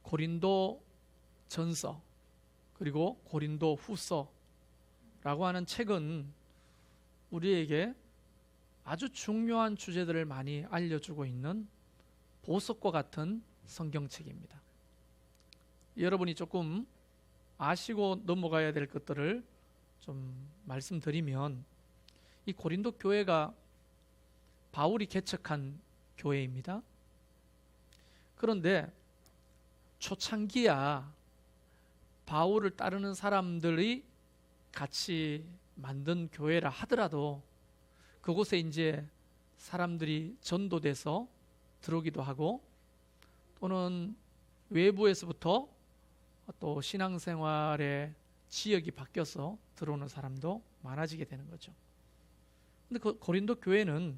고린도 전서 그리고 고린도 후서라고 하는 책은 우리에게 아주 중요한 주제들을 많이 알려주고 있는 보석과 같은 성경책입니다. 여러분이 조금 아시고 넘어가야 될 것들을 좀 말씀드리면, 이 고린도 교회가 바울이 개척한 교회입니다. 그런데 초창기야 바울을 따르는 사람들이 같이 만든 교회라 하더라도 그곳에 이제 사람들이 전도돼서 들어오기도 하고, 또는 외부에서부터 또 신앙생활의 지역이 바뀌어서 들어오는 사람도 많아지게 되는 거죠. 근데 그 고린도 교회는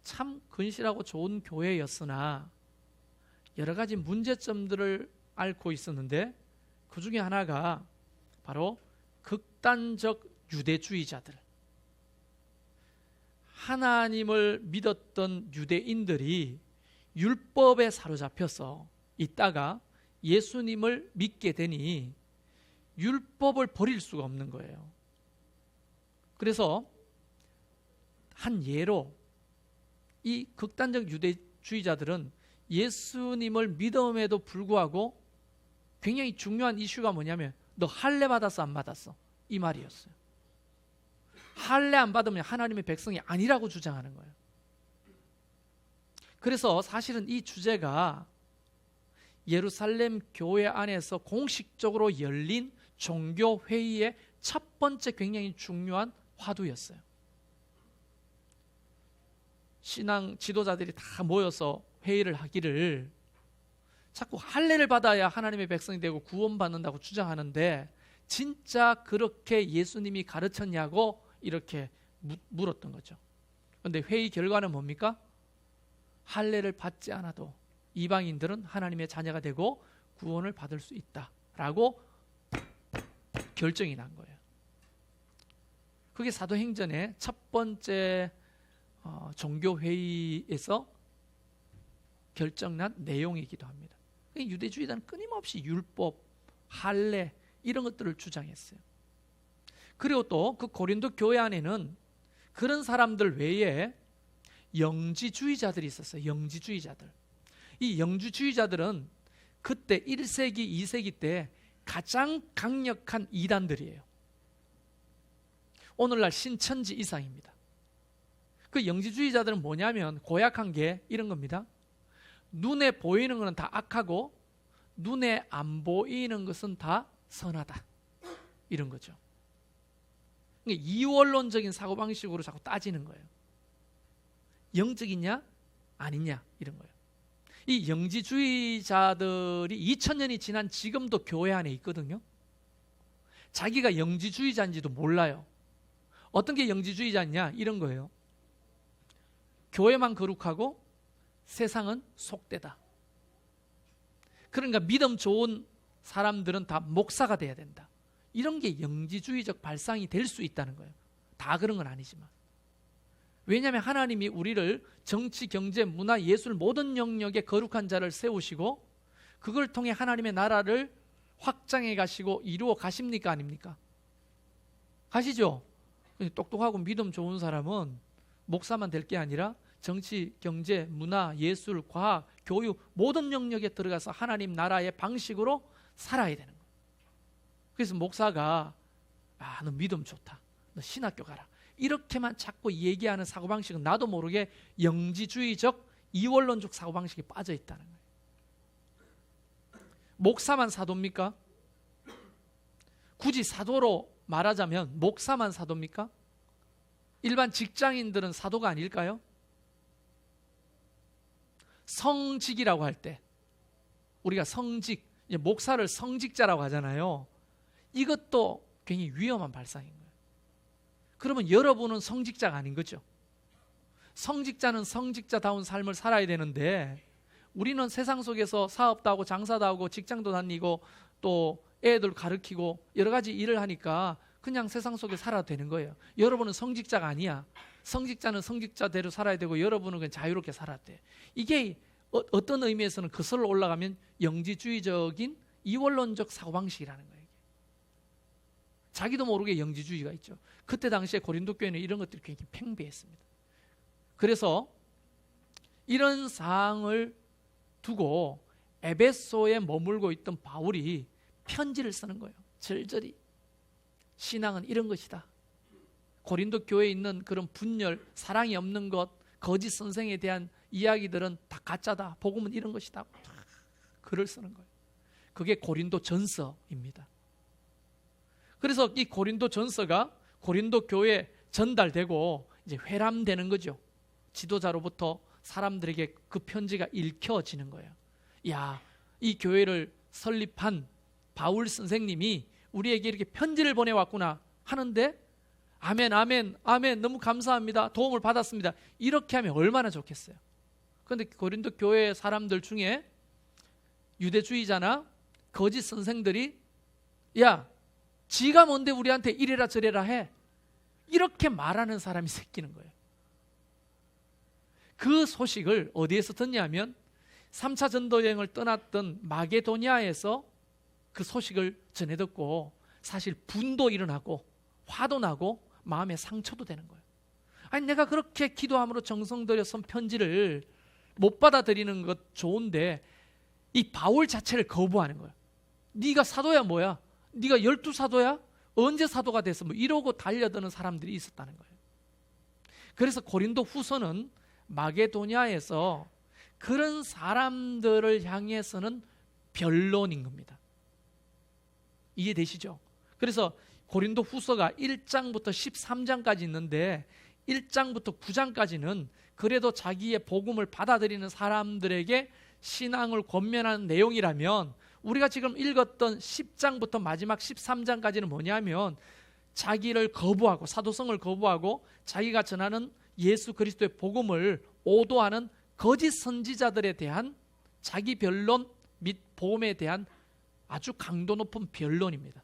참 근실하고 좋은 교회였으나 여러 가지 문제점들을 앓고 있었는데, 그 중에 하나가 바로 극단적 유대주의자들, 하나님을 믿었던 유대인들이 율법에 사로잡혀서 있다가 예수님을 믿게 되니 율법을 버릴 수가 없는 거예요. 그래서 한 예로 이 극단적 유대주의자들은 예수님을 믿음에도 불구하고 굉장히 중요한 이슈가 뭐냐면, 너 할례 받았어 안 받았어? 이 말이었어요. 할례 안 받으면 하나님의 백성이 아니라고 주장하는 거예요. 그래서 사실은 이 주제가 예루살렘 교회 안에서 공식적으로 열린 종교 회의의 첫 번째 굉장히 중요한 화두였어요. 신앙 지도자들이 다 모여서 회의를 하기를, 자꾸 할례를 받아야 하나님의 백성이 되고 구원받는다고 주장하는데 진짜 그렇게 예수님이 가르쳤냐고 이렇게 물었던 거죠. 그런데 회의 결과는 뭡니까? 할례를 받지 않아도 이방인들은 하나님의 자녀가 되고 구원을 받을 수 있다라고 결정이 난 거예요. 그게 사도행전의 첫 번째 종교회의에서 결정난 내용이기도 합니다. 유대주의자는 끊임없이 율법, 할례 이런 것들을 주장했어요. 그리고 또 그 고린도 교회 안에는 그런 사람들 외에 영지주의자들이 있었어요. 영지주의자들. 이 영지주의자들은 그때 1세기, 2세기 때 가장 강력한 이단들이에요. 오늘날 신천지 이상입니다. 그 영지주의자들은 뭐냐면 고약한 게 이런 겁니다. 눈에 보이는 것은 다 악하고 눈에 안 보이는 것은 다 선하다, 이런 거죠. 이원론적인 사고방식으로 자꾸 따지는 거예요. 영적이냐 아니냐 이런 거예요. 이 영지주의자들이 2000년이 지난 지금도 교회 안에 있거든요. 자기가 영지주의자인지도 몰라요. 어떤 게 영지주의자냐 이런 거예요. 교회만 거룩하고 세상은 속되다. 그러니까 믿음 좋은 사람들은 다 목사가 돼야 된다. 이런 게 영지주의적 발상이 될 수 있다는 거예요. 다 그런 건 아니지만. 왜냐하면 하나님이 우리를 정치, 경제, 문화, 예술 모든 영역에 거룩한 자를 세우시고 그걸 통해 하나님의 나라를 확장해 가시고 이루어 가십니까 아닙니까? 가시죠. 똑똑하고 믿음 좋은 사람은 목사만 될 게 아니라 정치, 경제, 문화, 예술, 과학, 교육 모든 영역에 들어가서 하나님 나라의 방식으로 살아야 되는 거예요. 그래서 목사가 너 믿음 좋다, 너 신학교 가라, 이렇게만 자꾸 얘기하는 사고방식은 나도 모르게 영지주의적 이원론적 사고방식에 빠져 있다는 거예요. 목사만 사도입니까? 굳이 사도로 말하자면 목사만 사도입니까? 일반 직장인들은 사도가 아닐까요? 성직이라고 할 때 우리가 성직, 목사를 성직자라고 하잖아요. 이것도 굉장히 위험한 발상인 거예요. 그러면 여러분은 성직자가 아닌 거죠. 성직자는 성직자다운 삶을 살아야 되는데 우리는 세상 속에서 사업도 하고 장사도 하고 직장도 다니고 또 애들 가르치고 여러 가지 일을 하니까 그냥 세상 속에 살아도 되는 거예요. 여러분은 성직자가 아니야. 성직자는 성직자대로 살아야 되고 여러분은 그냥 자유롭게 살아야 돼. 이게 어떤 의미에서는 거슬러 올라가면 영지주의적인 이원론적 사고방식이라는 거예요. 자기도 모르게 영지주의가 있죠. 그때 당시에 고린도 교회는 이런 것들이 굉장히 팽배했습니다. 그래서 이런 사항을 두고 에베소에 머물고 있던 바울이 편지를 쓰는 거예요. 절절히 신앙은 이런 것이다. 고린도 교회에 있는 그런 분열, 사랑이 없는 것, 거짓 선생에 대한 이야기들은 다 가짜다. 복음은 이런 것이다. 글을 쓰는 거예요. 그게 고린도 전서입니다. 그래서 이 고린도 전서가 고린도 교회에 전달되고 이제 회람되는 거죠. 지도자로부터 사람들에게 그 편지가 읽혀지는 거예요. 야, 이 교회를 설립한 바울 선생님이 우리에게 이렇게 편지를 보내왔구나 하는데 아멘, 아멘, 아멘, 너무 감사합니다. 도움을 받았습니다. 이렇게 하면 얼마나 좋겠어요. 그런데 고린도 교회 사람들 중에 유대주의자나 거짓 선생들이 야, 지가 뭔데 우리한테 이래라 저래라 해. 이렇게 말하는 사람이 생기는 거예요. 그 소식을 어디에서 듣냐면 3차 전도여행을 떠났던 마게도니아에서 그 소식을 전해 듣고 사실 분도 일어나고 화도 나고 마음의 상처도 되는 거예요. 아니 내가 그렇게 기도함으로 정성 들여 쓴 편지를 못 받아들이는 것 좋은데 이 바울 자체를 거부하는 거예요. 네가 사도야 뭐야? 네가 12사도야? 언제 사도가 됐어? 뭐 이러고 달려드는 사람들이 있었다는 거예요. 그래서 고린도 후서는 마게도니아에서 그런 사람들을 향해서는 변론인 겁니다. 이해되시죠? 그래서 고린도 후서가 1장부터 13장까지 있는데 1장부터 9장까지는 그래도 자기의 복음을 받아들이는 사람들에게 신앙을 권면하는 내용이라면 우리가 지금 읽었던 10장부터 마지막 13장까지는 뭐냐면 자기를 거부하고 사도성을 거부하고 자기가 전하는 예수 그리스도의 복음을 오도하는 거짓 선지자들에 대한 자기 변론 및 복음에 대한 아주 강도 높은 변론입니다.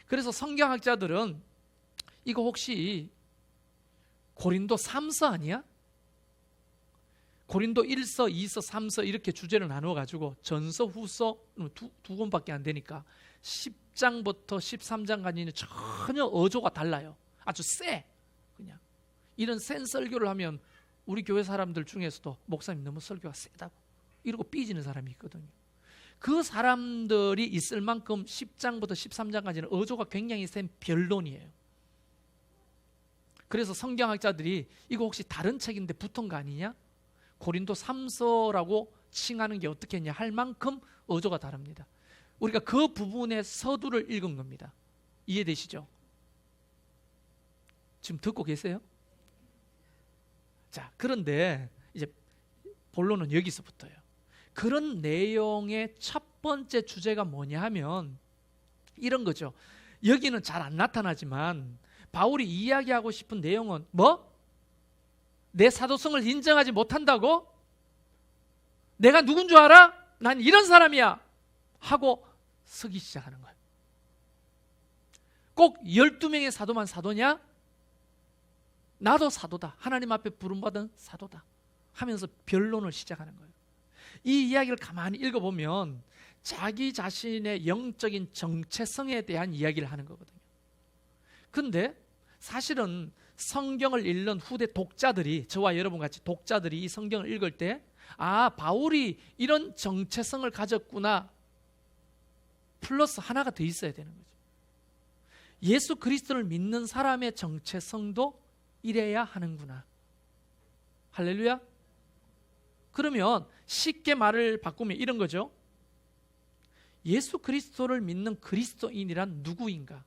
그래서 성경학자들은 이거 혹시 고린도 3서 아니야? 고린도 1서, 2서, 3서 이렇게 주제를 나누어가지고 전서, 후서 두 권밖에 안 되니까 10장부터 13장까지는 전혀 어조가 달라요. 아주 세. 그냥 이런 센 설교를 하면 우리 교회 사람들 중에서도 목사님 너무 설교가 세다고 이러고 삐지는 사람이 있거든요. 그 사람들이 있을 만큼 10장부터 13장까지는 어조가 굉장히 센 변론이에요. 그래서 성경학자들이 이거 혹시 다른 책인데 붙은 거 아니냐? 고린도 3서라고 칭하는 게 어떻겠냐 할 만큼 어조가 다릅니다. 우리가 그 부분의 서두를 읽은 겁니다. 이해되시죠? 지금 듣고 계세요? 자, 그런데 이제 본론은 여기서부터예요. 그런 내용의 첫 번째 주제가 뭐냐 하면 이런 거죠. 여기는 잘 안 나타나지만 바울이 이야기하고 싶은 내용은 뭐? 내 사도성을 인정하지 못한다고? 내가 누군 줄 알아? 난 이런 사람이야 하고 서기 시작하는 거예요. 꼭 12명의 사도만 사도냐? 나도 사도다. 하나님 앞에 부름받은 사도다 하면서 변론을 시작하는 거예요. 이 이야기를 가만히 읽어보면 자기 자신의 영적인 정체성에 대한 이야기를 하는 거거든요. 근데 사실은 성경을 읽는 후대 독자들이, 저와 여러분 같이 독자들이 이 성경을 읽을 때 아, 바울이 이런 정체성을 가졌구나 플러스 하나가 더 있어야 되는 거죠. 예수 그리스도를 믿는 사람의 정체성도 이래야 하는구나. 할렐루야. 그러면 쉽게 말을 바꾸면 이런 거죠. 예수 그리스도를 믿는 그리스도인이란 누구인가?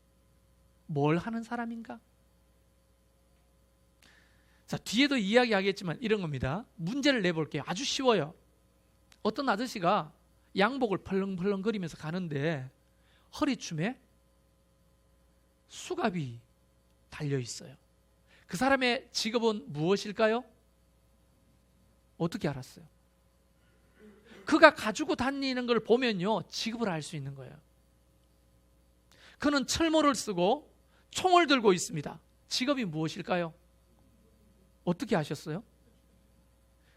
뭘 하는 사람인가? 자, 뒤에도 이야기하겠지만 이런 겁니다. 문제를 내볼게요. 아주 쉬워요. 어떤 아저씨가 양복을 펄렁펄렁거리면서 가는데 허리춤에 수갑이 달려 있어요. 그 사람의 직업은 무엇일까요? 어떻게 알았어요? 그가 가지고 다니는 걸 보면요, 직업을 알 수 있는 거예요. 그는 철모를 쓰고 총을 들고 있습니다. 직업이 무엇일까요? 어떻게 아셨어요?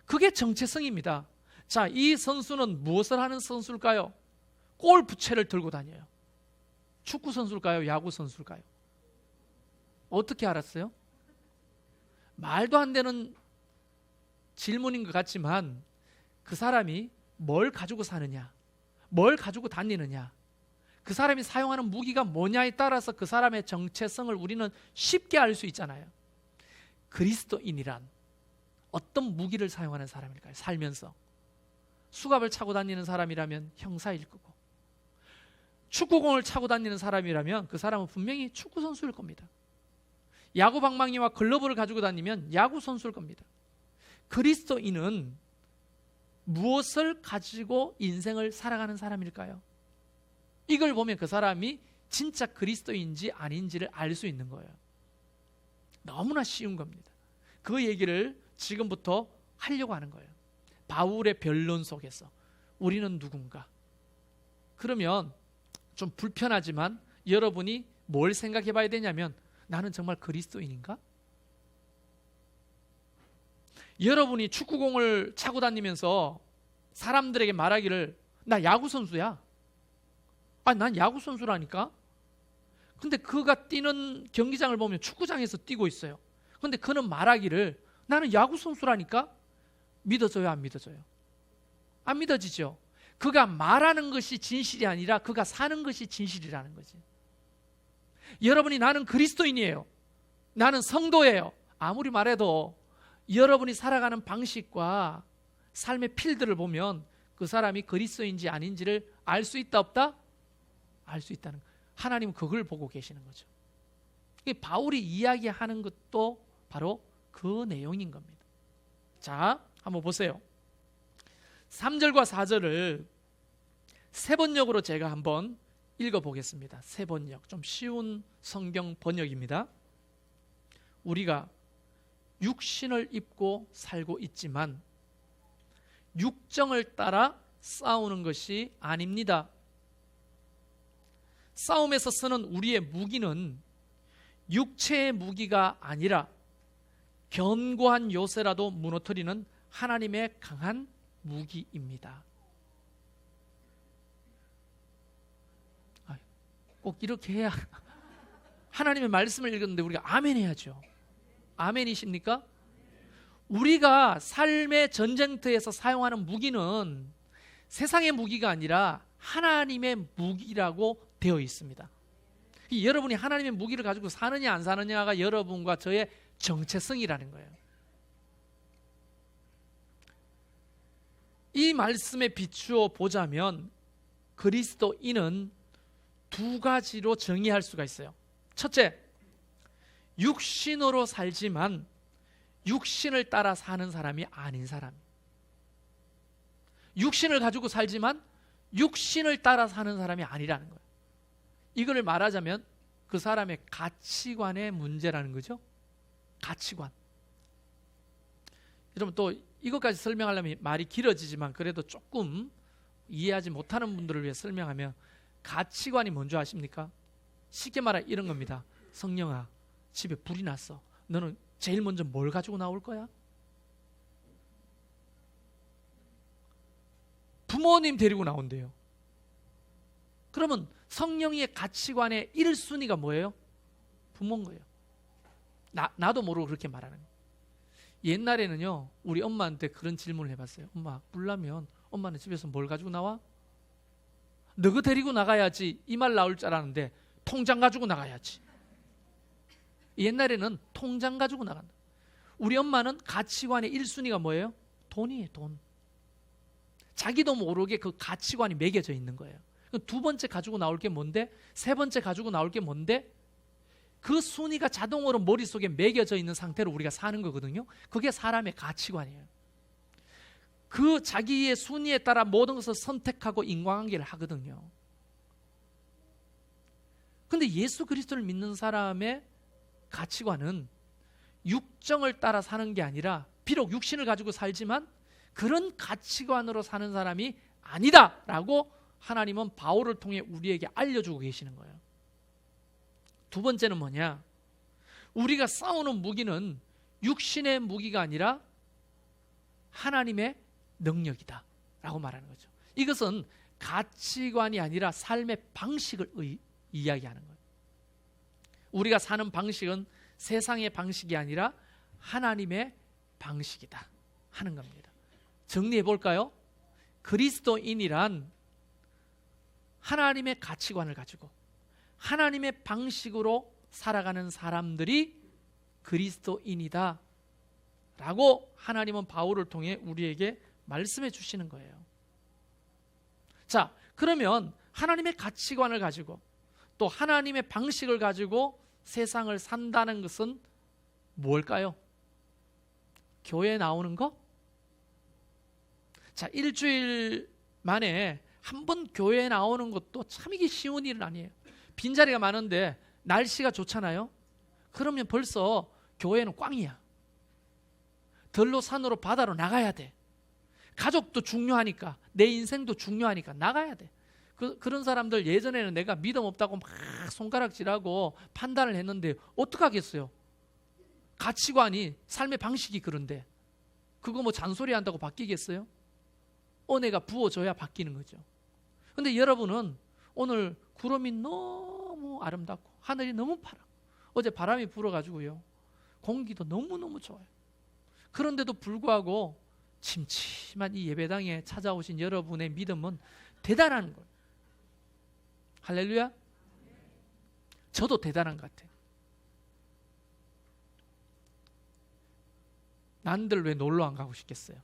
그게 정체성입니다. 자, 이 선수는 무엇을 하는 선수일까요? 골프채를 들고 다녀요. 축구 선수일까요? 야구 선수일까요? 어떻게 알았어요? 말도 안 되는 질문인 것 같지만 그 사람이 뭘 가지고 사느냐, 뭘 가지고 다니느냐, 그 사람이 사용하는 무기가 뭐냐에 따라서 그 사람의 정체성을 우리는 쉽게 알 수 있잖아요. 그리스도인이란 어떤 무기를 사용하는 사람일까요? 살면서 수갑을 차고 다니는 사람이라면 형사일 거고, 축구공을 차고 다니는 사람이라면 그 사람은 분명히 축구 선수일 겁니다. 야구 방망이와 글러브를 가지고 다니면 야구 선수일 겁니다. 그리스도인은 무엇을 가지고 인생을 살아가는 사람일까요? 이걸 보면 그 사람이 진짜 그리스도인지 아닌지를 알 수 있는 거예요. 너무나 쉬운 겁니다. 그 얘기를 지금부터 하려고 하는 거예요. 바울의 변론 속에서 우리는 누군가? 그러면 좀 불편하지만 여러분이 뭘 생각해 봐야 되냐면, 나는 정말 그리스도인인가? 여러분이 축구공을 차고 다니면서 사람들에게 말하기를 나 야구 선수야. 아니, 난 야구 선수라니까. 근데 그가 뛰는 경기장을 보면 축구장에서 뛰고 있어요. 근데 그는 말하기를 나는 야구 선수라니까. 믿어져요, 안 믿어져요? 안 믿어지죠. 그가 말하는 것이 진실이 아니라 그가 사는 것이 진실이라는 거지. 여러분이 나는 그리스도인이에요, 나는 성도예요, 아무리 말해도 여러분이 살아가는 방식과 삶의 필드를 보면 그 사람이 그리스도인지 아닌지를 알 수 있다, 없다? 알 수 있다는 거예요. 하나님은 그걸 보고 계시는 거죠. 바울이 이야기하는 것도 바로 그 내용인 겁니다. 자, 한번 보세요. 3절과 4절을 세 번역으로 제가 한번 읽어보겠습니다. 세 번역, 좀 쉬운 성경 번역입니다. 우리가 육신을 입고 살고 있지만 육정을 따라 싸우는 것이 아닙니다. 싸움에서 쓰는 우리의 무기는 육체의 무기가 아니라 견고한 요새라도 무너뜨리는 하나님의 강한 무기입니다. 꼭 이렇게 해야 하나님의 말씀을 읽었는데 우리가 아멘 해야죠. 아멘이십니까? 우리가 삶의 전쟁터에서 사용하는 무기는 세상의 무기가 아니라 하나님의 무기라고 되어 있습니다. 여러분이 하나님의 무기를 가지고 사느냐 안 사느냐가 여러분과 저의 정체성이라는 거예요. 이 말씀에 비추어 보자면 그리스도인은 두 가지로 정의할 수가 있어요. 첫째, 육신으로 살지만 육신을 따라 사는 사람이 아닌 사람. 육신을 가지고 살지만 육신을 따라 사는 사람이 아니라는 거예요. 이걸 말하자면 그 사람의 가치관의 문제라는 거죠. 가치관. 여러분, 또 이것까지 설명하려면 말이 길어지지만 그래도 조금 이해하지 못하는 분들을 위해 설명하면, 가치관이 뭔지 아십니까? 쉽게 말해 이런 겁니다. 성령아, 집에 불이 났어. 너는 제일 먼저 뭘 가지고 나올 거야? 부모님 데리고 나온대요. 그러면 성령의 가치관의 1순위가 뭐예요? 부모인 거예요. 나도 모르고 그렇게 말하는 거예요. 옛날에는요, 우리 엄마한테 그런 질문을 해봤어요. 엄마, 불 나면 엄마는 집에서 뭘 가지고 나와? 너가 데리고 나가야지. 이 말 나올 줄 알았는데 통장 가지고 나가야지. 옛날에는 통장 가지고 나간다. 우리 엄마는 가치관의 1순위가 뭐예요? 돈이에요, 돈. 자기도 모르게 그 가치관이 매겨져 있는 거예요. 두 번째 가지고 나올 게 뭔데? 세 번째 가지고 나올 게 뭔데? 그 순위가 자동으로 머릿속에 매겨져 있는 상태로 우리가 사는 거거든요. 그게 사람의 가치관이에요. 그 자기의 순위에 따라 모든 것을 선택하고 인과관계를 하거든요. 근데 예수 그리스도를 믿는 사람의 가치관은 육정을 따라 사는 게 아니라, 비록 육신을 가지고 살지만 그런 가치관으로 사는 사람이 아니다라고 하나님은 바울을 통해 우리에게 알려주고 계시는 거예요. 두 번째는 뭐냐? 우리가 싸우는 무기는 육신의 무기가 아니라 하나님의 능력이다. 말하는 거죠. 이것은 가치관이 아니라 삶의 방식을 이야기하는 거예요. 우리가 사는 방식은 세상의 방식이 아니라 하나님의 방식이다 하는 겁니다. 정리해 볼까요? 그리스도인이란 하나님의 가치관을 가지고 하나님의 방식으로 살아가는 사람들이 그리스도인이다 라고 하나님은 바울을 통해 우리에게 말씀해 주시는 거예요. 자, 그러면 하나님의 가치관을 가지고 또 하나님의 방식을 가지고 세상을 산다는 것은 뭘까요? 교회에 나오는 거? 자, 일주일 만에 한 번 교회에 나오는 것도 참 이게 쉬운 일은 아니에요. 빈자리가 많은데 날씨가 좋잖아요. 그러면 벌써 교회는 꽝이야. 들로 산으로 바다로 나가야 돼. 가족도 중요하니까, 내 인생도 중요하니까 나가야 돼. 그런 사람들 예전에는 내가 믿음 없다고 막 손가락질하고 판단을 했는데 어떡하겠어요? 가치관이, 삶의 방식이 그런데 그거 뭐 잔소리 한다고 바뀌겠어요? 은혜가 부어져야 바뀌는 거죠. 근데 여러분은 오늘 구름이 너무 아름답고 하늘이 너무 파랗고 어제 바람이 불어가지고요, 공기도 너무너무 좋아요. 그런데도 불구하고 침침한 이 예배당에 찾아오신 여러분의 믿음은 대단한 거예요. 할렐루야. 저도 대단한 것 같아요. 난들 왜 놀러 안 가고 싶겠어요?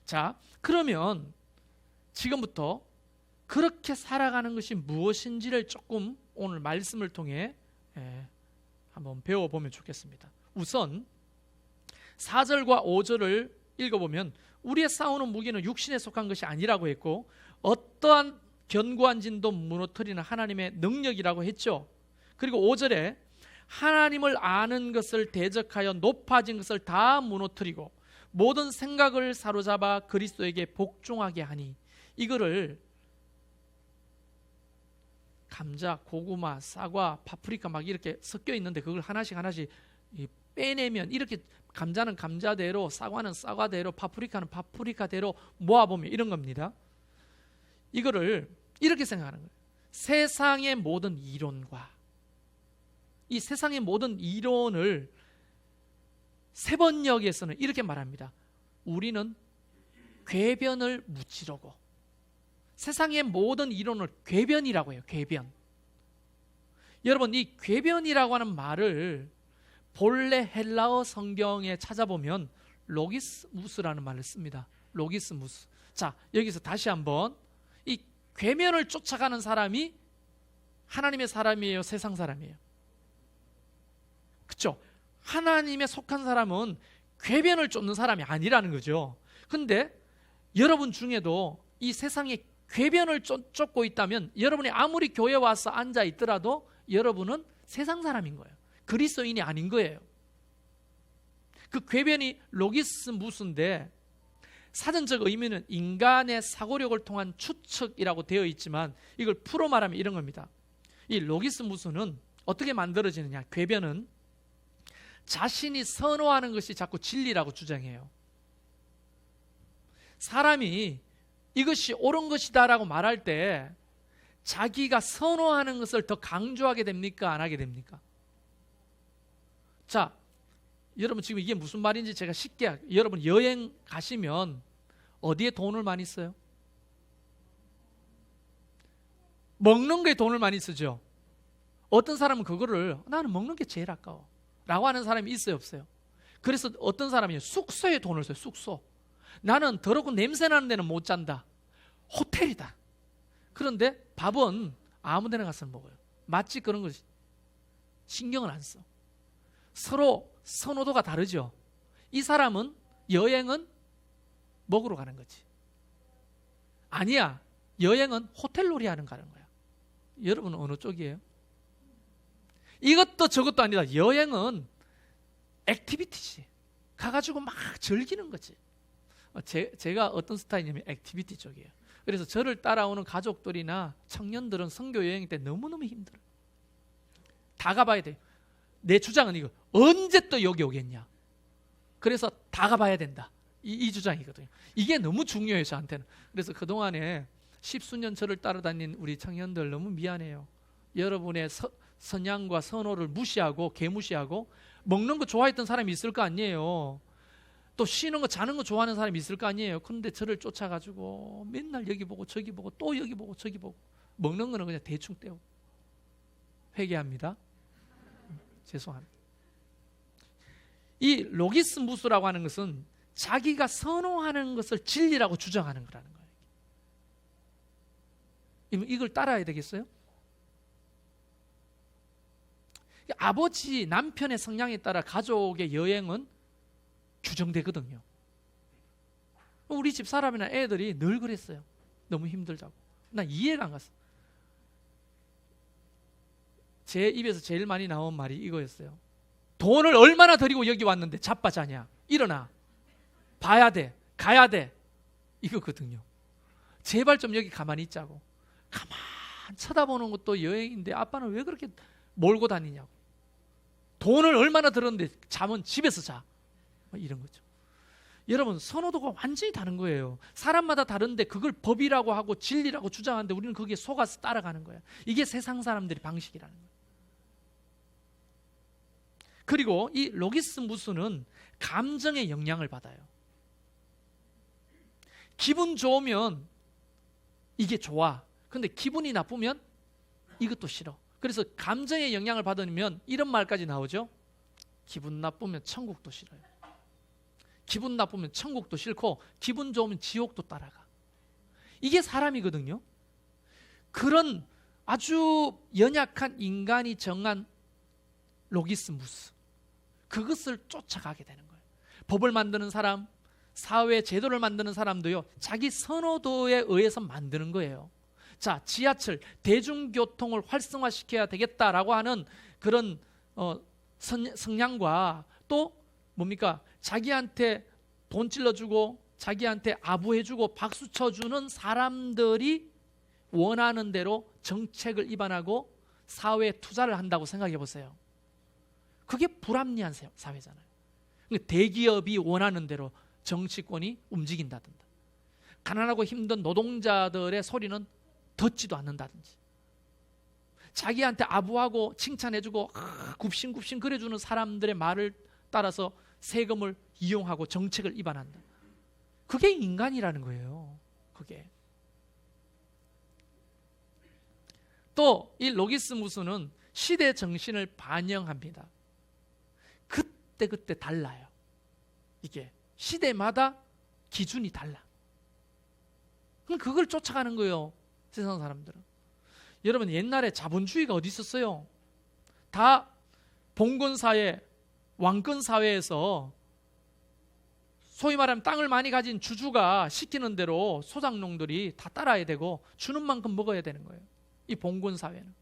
자, 그러면 지금부터 그렇게 살아가는 것이 무엇인지를 조금 오늘 말씀을 통해 한번 배워보면 좋겠습니다. 우선 4절과 5절을 읽어보면 우리의 싸우는 무기는 육신에 속한 것이 아니라고 했고 어떠한 견고한 진도 무너뜨리는 하나님의 능력이라고 했죠. 그리고 5절에 하나님을 아는 것을 대적하여 높아진 것을 다 무너뜨리고 모든 생각을 사로잡아 그리스도에게 복종하게 하니, 이거를 감자, 고구마, 사과, 파프리카 막 이렇게 섞여 있는데 그걸 하나씩 빼내면 이렇게 감자는 감자대로, 사과는 사과대로, 파프리카는 파프리카대로 모아보면 이런 겁니다. 이거를 이렇게 생각하는 거예요. 세상의 모든 이론과 이 세상의 모든 이론을 세번역에서는 이렇게 말합니다. 우리는 궤변을 무찌르고, 세상의 모든 이론을 궤변이라고 해요. 궤변. 여러분, 이 궤변이라고 하는 말을 본래 헬라어 성경에 찾아보면 로기스무스라는 말을 씁니다. 로기스무스. 자, 여기서 다시 한번, 이 궤변을 쫓아가는 사람이 하나님의 사람이에요? 세상 사람이에요? 그렇죠? 하나님에 속한 사람은 궤변을 쫓는 사람이 아니라는 거죠. 근데 여러분 중에도 이 세상에 궤변을 쫓고 있다면 여러분이 아무리 교회 와서 앉아 있더라도 여러분은 세상 사람인 거예요. 그리스도인이 아닌 거예요. 그 궤변이 로기스무스인데 사전적 의미는 인간의 사고력을 통한 추측이라고 되어 있지만 이걸 풀어 말하면 이런 겁니다. 이 로기스무스는 어떻게 만들어지느냐? 궤변은 자신이 선호하는 것이 자꾸 진리라고 주장해요. 사람이 이것이 옳은 것이다라고 말할 때 자기가 선호하는 것을 더 강조하게 됩니까? 안 하게 됩니까? 자, 여러분 지금 이게 무슨 말인지 제가 쉽게, 여러분 여행 가시면 어디에 돈을 많이 써요? 먹는 거에 돈을 많이 쓰죠. 어떤 사람은 그거를 나는 먹는 게 제일 아까워 라고 하는 사람이 있어요, 없어요? 그래서 어떤 사람이 숙소에 돈을 써요. 숙소. 나는 더럽고 냄새나는 데는 못 잔다. 호텔이다. 그런데 밥은 아무 데나 가서 먹어요. 맛집 그런 거 신경을 안 써. 서로 선호도가 다르죠. 이 사람은 여행은 먹으러 가는 거지. 아니야. 여행은 호텔놀이 하는 가는 거야. 여러분은 어느 쪽이에요? 이것도 저것도 아니다. 여행은 액티비티지. 가가지고 막 즐기는 거지. 제가 어떤 스타일이냐면 액티비티 쪽이에요. 그래서 저를 따라오는 가족들이나 청년들은 선교 여행 때 너무너무 힘들어요. 다 가봐야 돼요. 내 주장은 이거. 언제 또 여기 오겠냐. 그래서 다 가봐야 된다. 이 주장이거든요. 이게 너무 중요해요, 저한테는. 그래서 그동안에 십수년 저를 따라다닌 우리 청년들 너무 미안해요. 여러분의 선양과 선호를 무시하고 개무시하고 먹는 거 좋아했던 사람이 있을 거 아니에요. 또 쉬는 거 자는 거 좋아하는 사람이 있을 거 아니에요. 그런데 저를 쫓아가지고 맨날 여기 보고 저기 보고 또 여기 보고 저기 보고 먹는 거는 그냥 대충 때우고. 회개합니다. 죄송합니다. 이 로기스 무스라고 하는 것은 자기가 선호하는 것을 진리라고 주장하는 거라는 거예요. 이걸 따라야 되겠어요? 아버지, 남편의 성향에 따라 가족의 여행은 규정되거든요. 우리 집 사람이나 애들이 늘 그랬어요. 너무 힘들다고. 난 이해가 안 갔어. 제 입에서 제일 많이 나온 말이 이거였어요. 돈을 얼마나 들이고 여기 왔는데 자빠자냐. 일어나. 봐야 돼. 가야 돼. 이거거든요. 제발 좀 여기 가만히 있자고. 가만 쳐다보는 것도 여행인데 아빠는 왜 그렇게 몰고 다니냐고. 돈을 얼마나 들었는데 잠은 집에서 자. 이런 거죠. 여러분, 선호도가 완전히 다른 거예요. 사람마다 다른데 그걸 법이라고 하고 진리라고 주장하는데 우리는 거기에 속아서 따라가는 거예요. 이게 세상 사람들의 방식이라는 거예요. 그리고 이 로기스 무스는 감정의 영향을 받아요. 기분 좋으면 이게 좋아. 근데 기분이 나쁘면 이것도 싫어. 그래서 감정의 영향을 받으면 이런 말까지 나오죠. 기분 나쁘면 천국도 싫어요. 기분 나쁘면 천국도 싫고 기분 좋으면 지옥도 따라가. 이게 사람이거든요. 그런 아주 연약한 인간이 정한 로기스 무스, 그것을 쫓아가게 되는 거예요. 법을 만드는 사람, 사회 제도를 만드는 사람도요, 자기 선호도에 의해서 만드는 거예요. 자, 지하철, 대중교통을 활성화시켜야 되겠다라고 하는 그런 성향과 또 뭡니까? 자기한테 돈 찔러주고 자기한테 아부해주고 박수 쳐주는 사람들이 원하는 대로 정책을 입안하고 사회에 투자를 한다고 생각해 보세요. 그게 불합리한 사회잖아요. 대기업이 원하는 대로 정치권이 움직인다든지, 가난하고 힘든 노동자들의 소리는 듣지도 않는다든지, 자기한테 아부하고 칭찬해주고 굽신굽신 그려주는 사람들의 말을 따라서 세금을 이용하고 정책을 입안한다. 그게 인간이라는 거예요. 그게. 또 이 로기스 무스는 시대 정신을 반영합니다. 그때 달라요. 이게 시대마다 기준이 달라. 그럼 그걸 쫓아가는 거예요, 세상 사람들은. 여러분, 옛날에 자본주의가 어디 있었어요? 다 봉건사회, 왕권사회에서 소위 말하면 땅을 많이 가진 주주가 시키는 대로 소장농들이 다 따라야 되고 주는 만큼 먹어야 되는 거예요. 이 봉건사회는.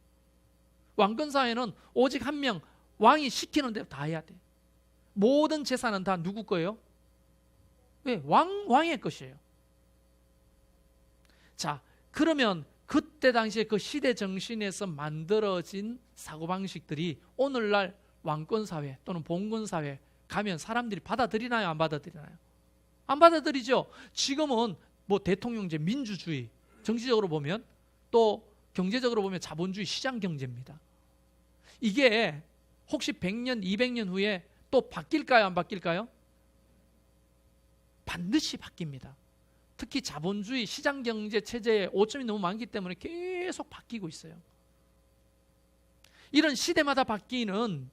왕권사회는 오직 한 명, 왕이 시키는 대로 다 해야 돼. 모든 재산은 다 누구 거예요? 왜? 왕의 것이에요. 자, 그러면 그때 당시에 그 시대 정신에서 만들어진 사고방식들이 오늘날 왕권사회 또는 봉건사회 가면 사람들이 받아들이나요? 안 받아들이나요? 안 받아들이죠. 지금은 뭐 대통령제, 민주주의, 정치적으로 보면 또 경제적으로 보면 자본주의 시장경제입니다. 이게 혹시 100년, 200년 후에 또 바뀔까요? 안 바뀔까요? 반드시 바뀝니다. 특히 자본주의 시장경제 체제에 오점이 너무 많기 때문에 계속 바뀌고 있어요. 이런 시대마다 바뀌는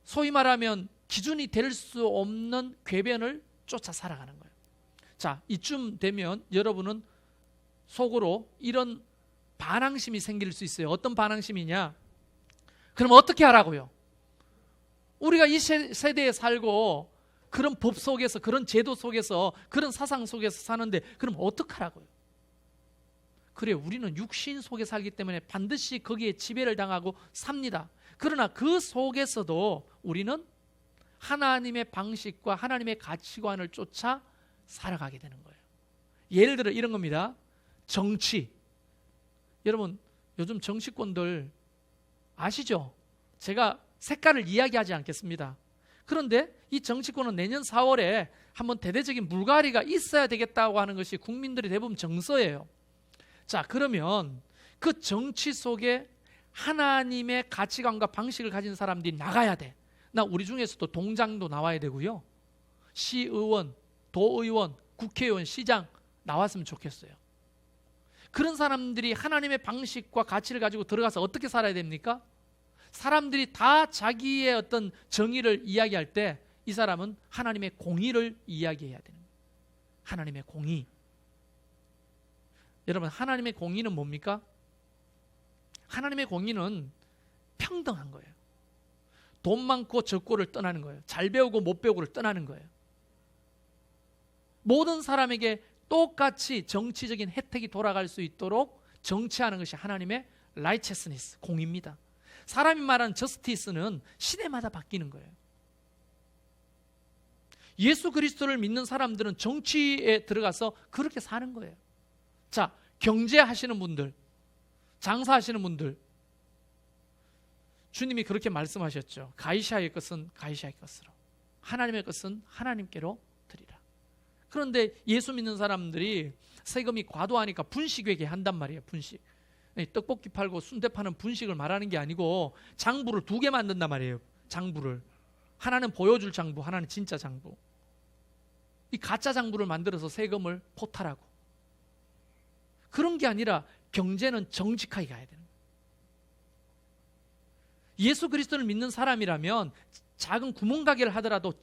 소위 말하면 기준이 될 수 없는 궤변을 쫓아 살아가는 거예요. 자, 이쯤 되면 여러분은 속으로 이런 반항심이 생길 수 있어요. 어떤 반항심이냐? 그럼 어떻게 하라고요? 우리가 이 세대에 살고 그런 법 속에서, 그런 제도 속에서, 그런 사상 속에서 사는데 그럼 어떡하라고요? 그래요, 우리는 육신 속에 살기 때문에 반드시 거기에 지배를 당하고 삽니다. 그러나 그 속에서도 우리는 하나님의 방식과 하나님의 가치관을 쫓아 살아가게 되는 거예요. 예를 들어 이런 겁니다. 정치. 여러분, 요즘 정치권들 아시죠? 제가 색깔을 이야기하지 않겠습니다. 그런데 이 정치권은 내년 4월에 한번 대대적인 물갈이가 있어야 되겠다고 하는 것이 국민들이 대부분 정서예요. 자, 그러면 그 정치 속에 하나님의 가치관과 방식을 가진 사람들이 나가야 돼. 나 우리 중에서도 동장도 나와야 되고요. 시의원, 도의원, 국회의원, 시장 나왔으면 좋겠어요. 그런 사람들이 하나님의 방식과 가치를 가지고 들어가서 어떻게 살아야 됩니까? 사람들이 다 자기의 어떤 정의를 이야기할 때 이 사람은 하나님의 공의를 이야기해야 되는 거예요. 하나님의 공의. 여러분, 하나님의 공의는 뭡니까? 하나님의 공의는 평등한 거예요. 돈 많고 적고를 떠나는 거예요. 잘 배우고 못 배우고를 떠나는 거예요. 모든 사람에게 똑같이 정치적인 혜택이 돌아갈 수 있도록 정치하는 것이 하나님의 righteousness, 공의입니다. 사람이 말하는 justice는 시대마다 바뀌는 거예요. 예수 그리스도를 믿는 사람들은 정치에 들어가서 그렇게 사는 거예요. 자, 경제하시는 분들, 장사하시는 분들, 주님이 그렇게 말씀하셨죠. 가이사의 것은 가이사의 것으로, 하나님의 것은 하나님께로 드리라. 그런데 예수 믿는 사람들이 세금이 과도하니까 분식회계 한단 말이에요. 분식. 떡볶이 팔고 순대 파는 분식을 말하는 게 아니고 장부를 2개 만든단 말이에요. 장부를. 하나는 보여줄 장부, 하나는 진짜 장부. 이 가짜 장부를 만들어서 세금을 포탈하고. 그런 게 아니라 경제는 정직하게 가야 되는 거예요. 예수 그리스도를 믿는 사람이라면 작은 구멍가게를 하더라도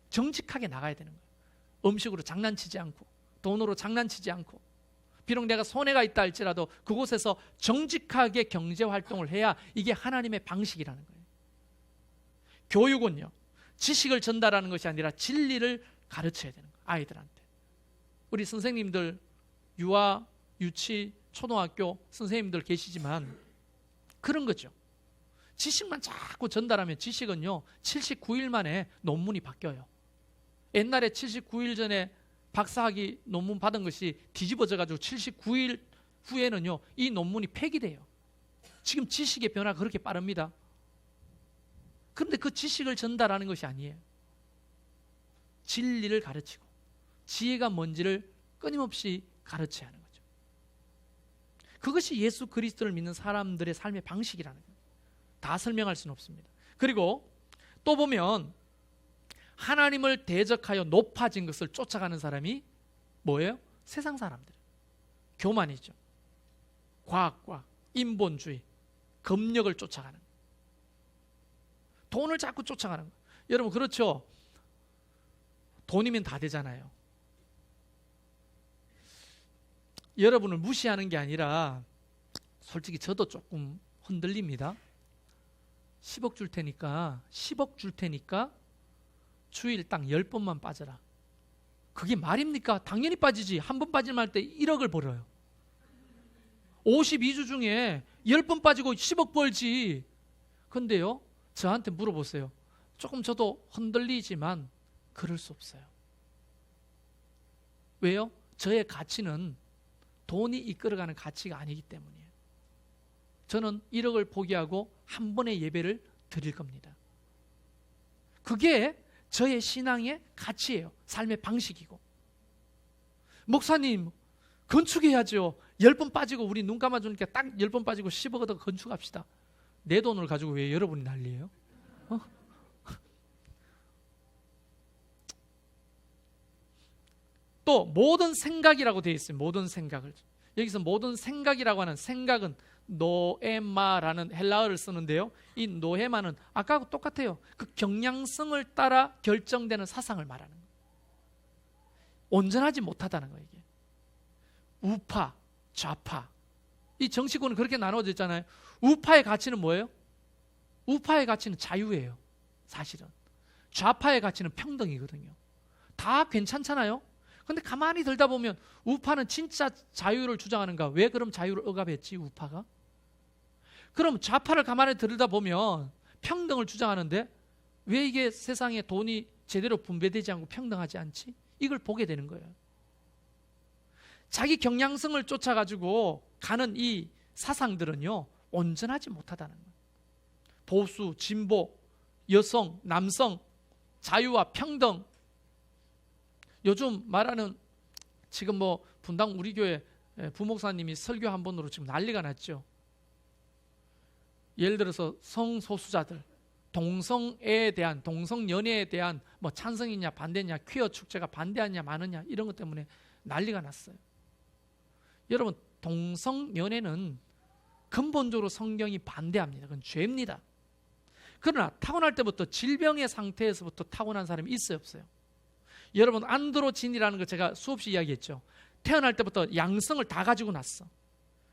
정직하게 나가야 되는 거예요. 음식으로 장난치지 않고, 돈으로 장난치지 않고, 비록 내가 손해가 있다 할지라도 그곳에서 정직하게 경제활동을 해야 이게 하나님의 방식이라는 거예요. 교육은요, 지식을 전달하는 것이 아니라 진리를 가르쳐야 되는 거예요. 아이들한테. 우리 선생님들, 유아, 유치, 초등학교 선생님들 계시지만 그런 거죠. 지식만 자꾸 전달하면 지식은요 79일 만에 논문이 바뀌어요. 옛날에 79일 전에 박사학위 논문 받은 것이 뒤집어져 가지고 79일 후에는요 이 논문이 폐기돼요. 지금 지식의 변화가 그렇게 빠릅니다. 그런데 그 지식을 전달하는 것이 아니에요. 진리를 가르치고 지혜가 뭔지를 끊임없이 가르쳐야 하는 거죠. 그것이 예수 그리스도를 믿는 사람들의 삶의 방식이라는 거예요. 다 설명할 수는 없습니다. 그리고 또 보면 하나님을 대적하여 높아진 것을 쫓아가는 사람이 뭐예요? 세상 사람들. 교만이죠. 과학과 인본주의, 검력을 쫓아가는 거예요. 돈을 자꾸 쫓아가는 거예요. 여러분 그렇죠? 돈이면 다 되잖아요. 여러분을 무시하는 게 아니라 솔직히 저도 조금 흔들립니다. 10억 줄 테니까 주일 딱 10번만 빠져라. 그게 말입니까? 당연히 빠지지. 한 번 빠질 말 때 1억을 벌어요. 52주 중에 10번 빠지고 10억 벌지. 근데요, 저한테 물어보세요. 조금 저도 흔들리지만 그럴 수 없어요. 왜요? 저의 가치는 돈이 이끌어가는 가치가 아니기 때문이에요. 저는 1억을 포기하고 한 번의 예배를 드릴 겁니다. 그게 저의 신앙의 가치예요. 삶의 방식이고. 목사님 건축해야죠. 10번 빠지고 우리 눈 감아주니까 딱 10번 빠지고 10억 얻어 건축합시다. 내 돈을 가지고 왜 여러분이 난리예요? 또 모든 생각이라고 되어 있어요. 모든 생각을. 여기서 모든 생각이라고 하는 생각은 노에마라는 헬라어를 쓰는데요. 이 노에마는 아까하고 똑같아요. 그 경향성을 따라 결정되는 사상을 말하는 거예요. 온전하지 못하다는 거예요. 이게. 우파, 좌파. 이 정치권은 그렇게 나눠져 있잖아요. 우파의 가치는 뭐예요? 우파의 가치는 자유예요. 사실은. 좌파의 가치는 평등이거든요. 다 괜찮잖아요. 근데 가만히 들다 보면 우파는 진짜 자유를 주장하는가? 왜 그럼 자유를 억압했지 우파가? 그럼 좌파를 가만히 들다 보면 평등을 주장하는데 왜 이게 세상에 돈이 제대로 분배되지 않고 평등하지 않지? 이걸 보게 되는 거예요. 자기 경향성을 쫓아가지고 가는 이 사상들은요 온전하지 못하다는 거예요. 보수, 진보, 여성, 남성 자유와 평등, 요즘 말하는 지금 뭐 분당 우리 교회 부목사님이 설교 한 번으로 지금 난리가 났죠. 예를 들어서 성소수자들, 동성애에 대한, 동성연애에 대한 뭐 찬성이냐 반대냐, 퀴어 축제가 반대하냐 마느냐 이런 것 때문에 난리가 났어요. 여러분, 동성연애는 근본적으로 성경이 반대합니다. 그건 죄입니다. 그러나 타고날 때부터 질병의 상태에서부터 타고난 사람이 있어요, 없어요? 여러분, 안드로진이라는 거 제가 수없이 이야기했죠. 태어날 때부터 양성을 다 가지고 났어.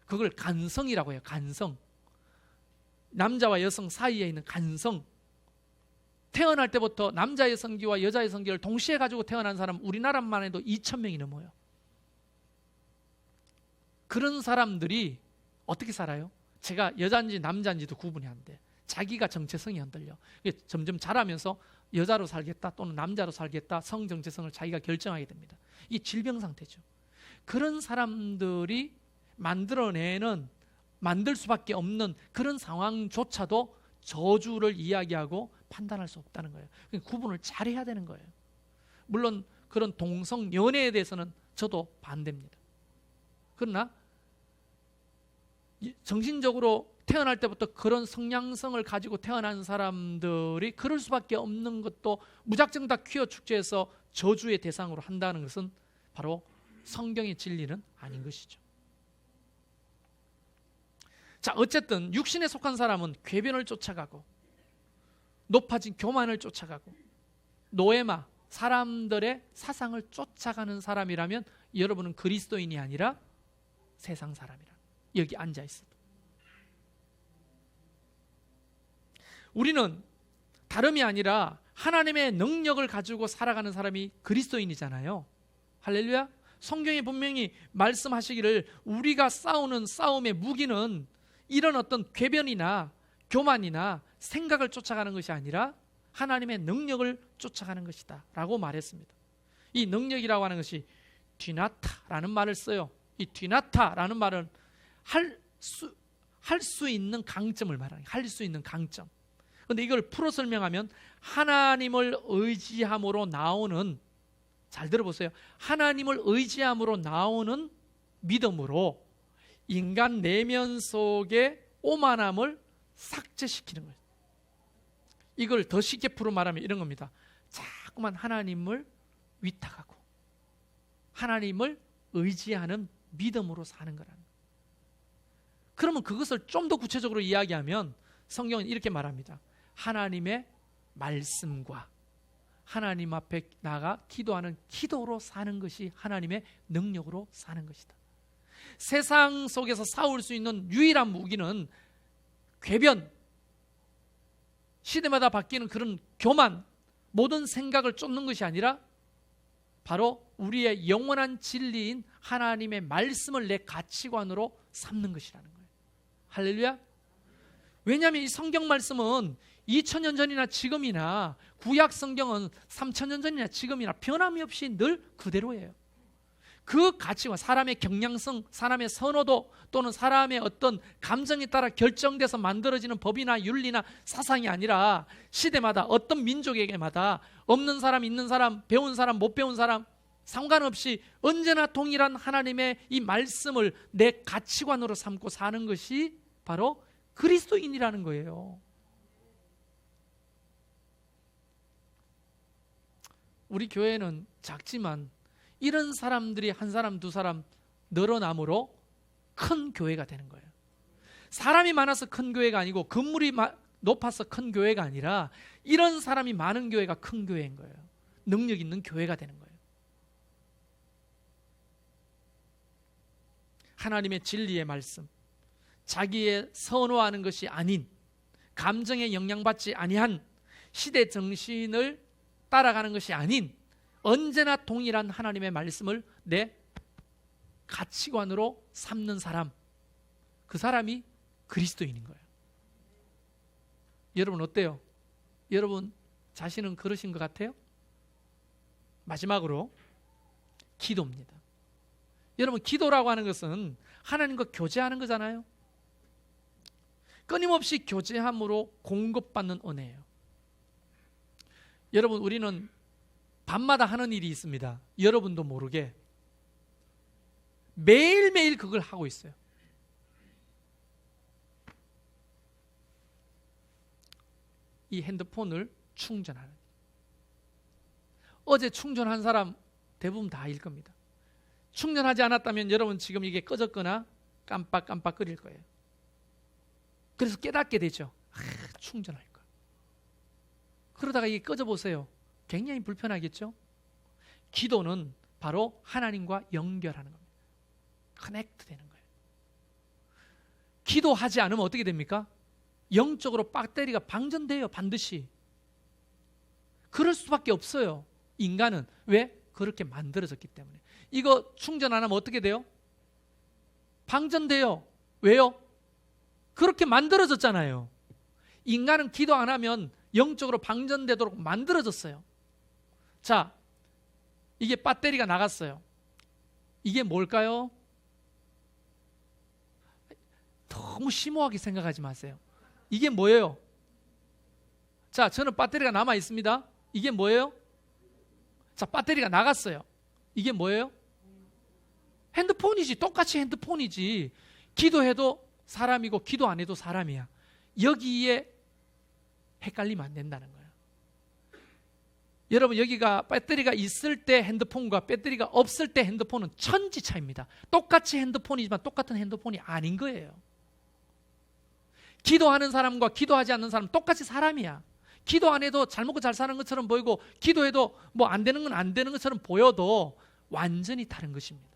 그걸 간성이라고 해요. 간성. 남자와 여성 사이에 있는 간성. 태어날 때부터 남자의 성기와 여자의 성기를 동시에 가지고 태어난 사람 우리나라만 해도 2,000명이 넘어요. 그런 사람들이 어떻게 살아요? 제가 여자인지 남자인지도 구분이 안 돼. 자기가 정체성이 흔들려. 점점 자라면서 여자로 살겠다 또는 남자로 살겠다, 성 정체성을 자기가 결정하게 됩니다. 이게 질병 상태죠. 그런 사람들이 만들 수밖에 없는 그런 상황조차도 저주를 이야기하고 판단할 수 없다는 거예요. 구분을 잘 해야 되는 거예요. 물론 그런 동성 연애에 대해서는 저도 반대입니다. 그러나 정신적으로 태어날 때부터 그런 성향성을 가지고 태어난 사람들이 그럴 수밖에 없는 것도 무작정 다 퀴어 축제에서 저주의 대상으로 한다는 것은 바로 성경의 진리는 아닌 것이죠. 자, 어쨌든 육신에 속한 사람은 궤변을 쫓아가고 높아진 교만을 쫓아가고 노예마, 사람들의 사상을 쫓아가는 사람이라면 여러분은 그리스도인이 아니라 세상 사람이라. 여기 앉아 있어도. 우리는 다름이 아니라 하나님의 능력을 가지고 살아가는 사람이 그리스도인이잖아요. 할렐루야. 성경이 분명히 말씀하시기를 우리가 싸우는 싸움의 무기는 이런 어떤 궤변이나 교만이나 생각을 쫓아가는 것이 아니라 하나님의 능력을 쫓아가는 것이다 라고 말했습니다. 이 능력이라고 하는 것이 뒤나타라는 말을 써요. 이 뒤나타라는 말은 할 수 있는 강점을 말하는, 할 수 있는 강점. 그런데 이걸 풀어 설명하면 하나님을 의지함으로 나오는, 잘 들어보세요, 하나님을 의지함으로 나오는 믿음으로 인간 내면 속의 오만함을 삭제시키는 거예요. 이걸 더 쉽게 풀어 말하면 이런 겁니다. 자꾸만 하나님을 위탁하고 하나님을 의지하는 믿음으로 사는 거라는 거예요. 그러면 그것을 좀 더 구체적으로 이야기하면 성경은 이렇게 말합니다. 하나님의 말씀과 하나님 앞에 나가 기도하는 기도로 사는 것이 하나님의 능력으로 사는 것이다. 세상 속에서 싸울 수 있는 유일한 무기는 궤변, 시대마다 바뀌는 그런 교만, 모든 생각을 쫓는 것이 아니라 바로 우리의 영원한 진리인 하나님의 말씀을 내 가치관으로 삼는 것이라는 거예요. 할렐루야. 왜냐하면 이 성경 말씀은 2000년 전이나 지금이나 구약 성경은 3000년 전이나 지금이나 변함이 없이 늘 그대로예요. 그 가치관, 사람의 경향성, 사람의 선호도 또는 사람의 어떤 감정에 따라 결정돼서 만들어지는 법이나 윤리나 사상이 아니라 시대마다 어떤 민족에게마다 없는 사람, 있는 사람, 배운 사람, 못 배운 사람 상관없이 언제나 동일한 하나님의 이 말씀을 내 가치관으로 삼고 사는 것이 바로 그리스도인이라는 거예요. 우리 교회는 작지만 이런 사람들이 한 사람 두 사람 늘어남으로 큰 교회가 되는 거예요. 사람이 많아서 큰 교회가 아니고 건물이 높아서 큰 교회가 아니라 이런 사람이 많은 교회가 큰 교회인 거예요. 능력 있는 교회가 되는 거예요. 하나님의 진리의 말씀, 자기의 선호하는 것이 아닌, 감정에 영향받지 아니한 시대 정신을 따라가는 것이 아닌 언제나 동일한 하나님의 말씀을 내 가치관으로 삼는 사람, 그 사람이 그리스도인인 거예요. 여러분 어때요? 여러분 자신은 그러신 것 같아요? 마지막으로 기도입니다. 여러분 기도라고 하는 것은 하나님과 교제하는 거잖아요. 끊임없이 교제함으로 공급받는 은혜예요. 여러분, 우리는 밤마다 하는 일이 있습니다. 여러분도 모르게 매일매일 그걸 하고 있어요. 이 핸드폰을 충전하는. 어제 충전한 사람 대부분 다일 겁니다. 충전하지 않았다면 여러분 지금 이게 꺼졌거나 깜빡깜빡거릴 거예요. 그래서 깨닫게 되죠. 충전할 거. 그러다가 이게 꺼져 보세요. 굉장히 불편하겠죠? 기도는 바로 하나님과 연결하는 겁니다. 커넥트 되는 거예요. 기도하지 않으면 어떻게 됩니까? 영적으로 배터리가 방전돼요. 반드시. 그럴 수밖에 없어요. 인간은. 왜? 그렇게 만들어졌기 때문에. 이거 충전 안 하면 어떻게 돼요? 방전돼요. 왜요? 그렇게 만들어졌잖아요. 인간은 기도 안 하면 영적으로 방전되도록 만들어졌어요. 자, 이게 배터리가 나갔어요. 이게 뭘까요? 너무 심오하게 생각하지 마세요. 이게 뭐예요? 자, 저는 배터리가 남아 있습니다. 이게 뭐예요? 자, 배터리가 나갔어요. 이게 뭐예요? 핸드폰이지. 똑같이 핸드폰이지. 기도해도 사람이고 기도 안 해도 사람이야. 여기에 헷갈리면 안 된다는 거예요. 여러분, 여기가 배터리가 있을 때 핸드폰과 배터리가 없을 때 핸드폰은 천지 차이입니다. 똑같이 핸드폰이지만 똑같은 핸드폰이 아닌 거예요. 기도하는 사람과 기도하지 않는 사람은 똑같이 사람이야. 기도 안 해도 잘 먹고 잘 사는 것처럼 보이고, 기도해도 뭐 안 되는 건 안 되는 것처럼 보여도 완전히 다른 것입니다.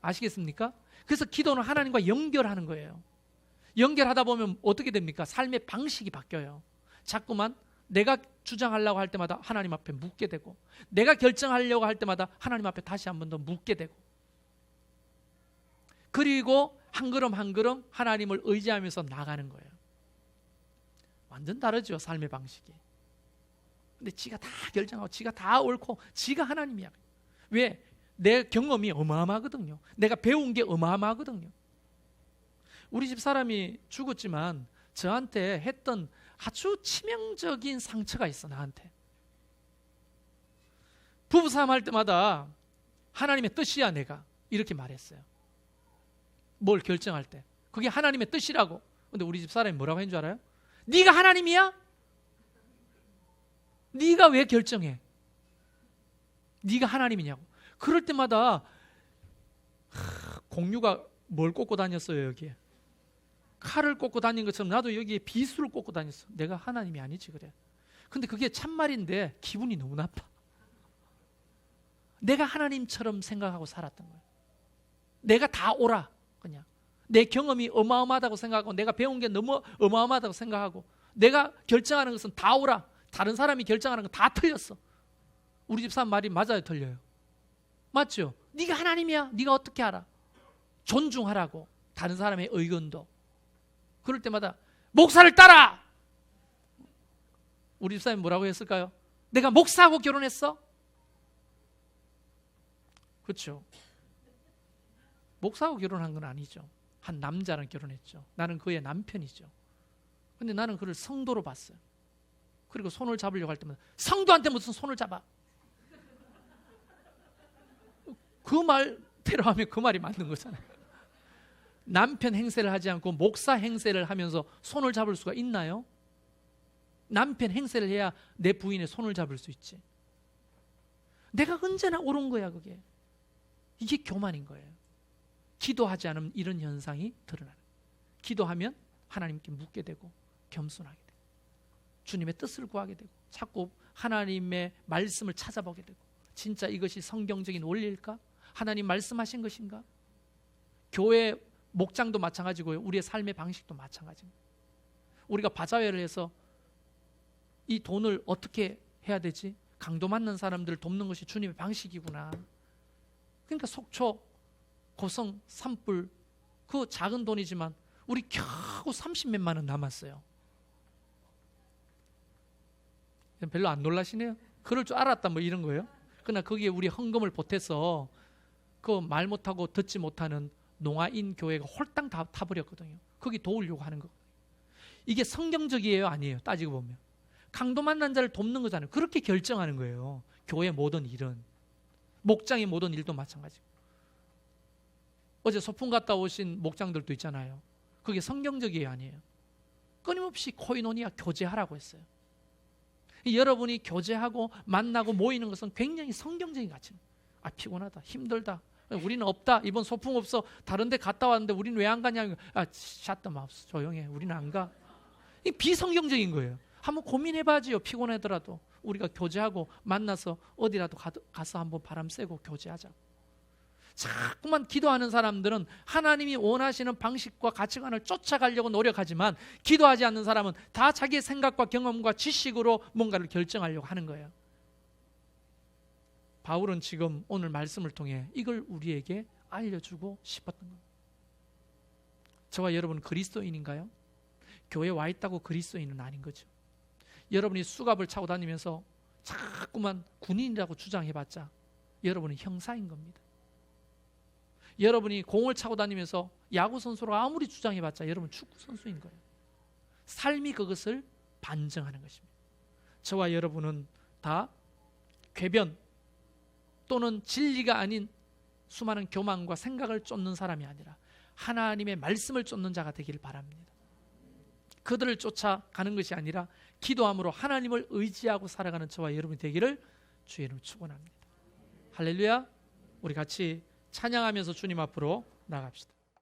아시겠습니까? 그래서 기도는 하나님과 연결하는 거예요. 연결하다 보면 어떻게 됩니까? 삶의 방식이 바뀌어요. 자꾸만 내가 주장하려고 할 때마다 하나님 앞에 묻게 되고, 내가 결정하려고 할 때마다 하나님 앞에 다시 한 번 더 묻게 되고, 그리고 한 걸음 한 걸음 하나님을 의지하면서 나가는 거예요. 완전 다르죠, 삶의 방식이. 근데 지가 다 결정하고 지가 다 옳고 지가 하나님이야. 왜? 내 경험이 어마어마하거든요. 내가 배운 게 어마어마하거든요. 우리 집 사람이 죽었지만 저한테 했던 아주 치명적인 상처가 있어, 나한테. 부부싸움 할 때마다 하나님의 뜻이야 내가, 이렇게 말했어요. 뭘 결정할 때 그게 하나님의 뜻이라고. 근데 우리 집 사람이 뭐라고 했는 줄 알아요? 네가 하나님이야? 네가 왜 결정해? 네가 하나님이냐고. 그럴 때마다 공유가 뭘 꽂고 다녔어요. 여기에 칼을 꽂고 다닌 것처럼 나도 여기에 비수를 꽂고 다녔어. 내가 하나님이 아니지 그래. 근데 그게 참말인데 기분이 너무 나빠. 내가 하나님처럼 생각하고 살았던 거예요. 내가 다 옳아. 그냥 내 경험이 어마어마하다고 생각하고, 내가 배운 게 너무 어마어마하다고 생각하고, 내가 결정하는 것은 다 옳아. 다른 사람이 결정하는 건 다 틀렸어. 우리 집 사람 말이 맞아요, 틀려요? 맞죠? 네가 하나님이야. 네가 어떻게 알아? 존중하라고, 다른 사람의 의견도. 그럴 때마다 목사를 따라. 우리 집 사람이 뭐라고 했을까요? 내가 목사하고 결혼했어? 그렇죠? 목사하고 결혼한 건 아니죠. 한 남자랑 결혼했죠. 나는 그의 남편이죠. 근데 나는 그를 성도로 봤어요. 그리고 손을 잡으려고 할 때마다 성도한테 무슨 손을 잡아? 그 말대로 하면 그 말이 맞는 거잖아요. 남편 행세를 하지 않고 목사 행세를 하면서 손을 잡을 수가 있나요? 남편 행세를 해야 내 부인의 손을 잡을 수 있지. 내가 언제나 옳은 거야, 그게. 이게 교만인 거예요. 기도하지 않으면 이런 현상이 드러나는 거예요. 기도하면 하나님께 묻게 되고 겸손하게 되고 주님의 뜻을 구하게 되고 자꾸 하나님의 말씀을 찾아보게 되고, 진짜 이것이 성경적인 원리일까? 하나님 말씀하신 것인가? 교회 목장도 마찬가지고요. 우리의 삶의 방식도 마찬가지입니다. 우리가 바자회를 해서 이 돈을 어떻게 해야 되지? 강도 맞는 사람들을 돕는 것이 주님의 방식이구나. 그러니까 속초 고성 산불, 그 작은 돈이지만 우리 겨우 30몇만 원 남았어요. 별로 안 놀라시네요? 그럴 줄 알았다 뭐 이런 거예요. 그러나 거기에 우리 헌금을 보태서 그 말 못하고 듣지 못하는 농아인 교회가 홀딱 다 타버렸거든요. 거기 도우려고 하는 거거든요. 이게 성경적이에요, 아니에요? 따지고 보면 강도 만난 자를 돕는 거잖아요. 그렇게 결정하는 거예요. 교회 모든 일은. 목장의 모든 일도 마찬가지고. 어제 소풍 갔다 오신 목장들도 있잖아요. 그게 성경적이에요, 아니에요? 끊임없이 코이노니아 교제하라고 했어요. 여러분이 교제하고 만나고 모이는 것은 굉장히 성경적인 가치입니다. 아, 피곤하다, 힘들다, 우리는 없다, 이번 소풍 없어, 다른 데 갔다 왔는데 우리는 왜 안 가냐. 아, 샷더 마우스, 조용해, 우리는 안 가. 이 비성경적인 거예요. 한번 고민해봐지요. 피곤하더라도 우리가 교제하고 만나서 어디라도 가서 한번 바람 쐬고 교제하자. 자꾸만 기도하는 사람들은 하나님이 원하시는 방식과 가치관을 쫓아가려고 노력하지만, 기도하지 않는 사람은 다 자기의 생각과 경험과 지식으로 뭔가를 결정하려고 하는 거예요. 바울은 지금 오늘 말씀을 통해 이걸 우리에게 알려주고 싶었던 겁니다. 저와 여러분 그리스도인인가요? 교회에 와 있다고 그리스도인은 아닌 거죠. 여러분이 수갑을 차고 다니면서 자꾸만 군인이라고 주장해봤자 여러분은 형사인 겁니다. 여러분이 공을 차고 다니면서 야구선수로 아무리 주장해봤자 여러분 축구선수인 거예요. 삶이 그것을 반증하는 것입니다. 저와 여러분은 다 궤변 또는 진리가 아닌 수많은 교만과 생각을 쫓는 사람이 아니라 하나님의 말씀을 쫓는 자가 되기를 바랍니다. 그들을 쫓아가는 것이 아니라 기도함으로 하나님을 의지하고 살아가는 저와 여러분이 되기를 주의 이름으로 축원합니다. 할렐루야. 우리 같이 찬양하면서 주님 앞으로 나갑시다.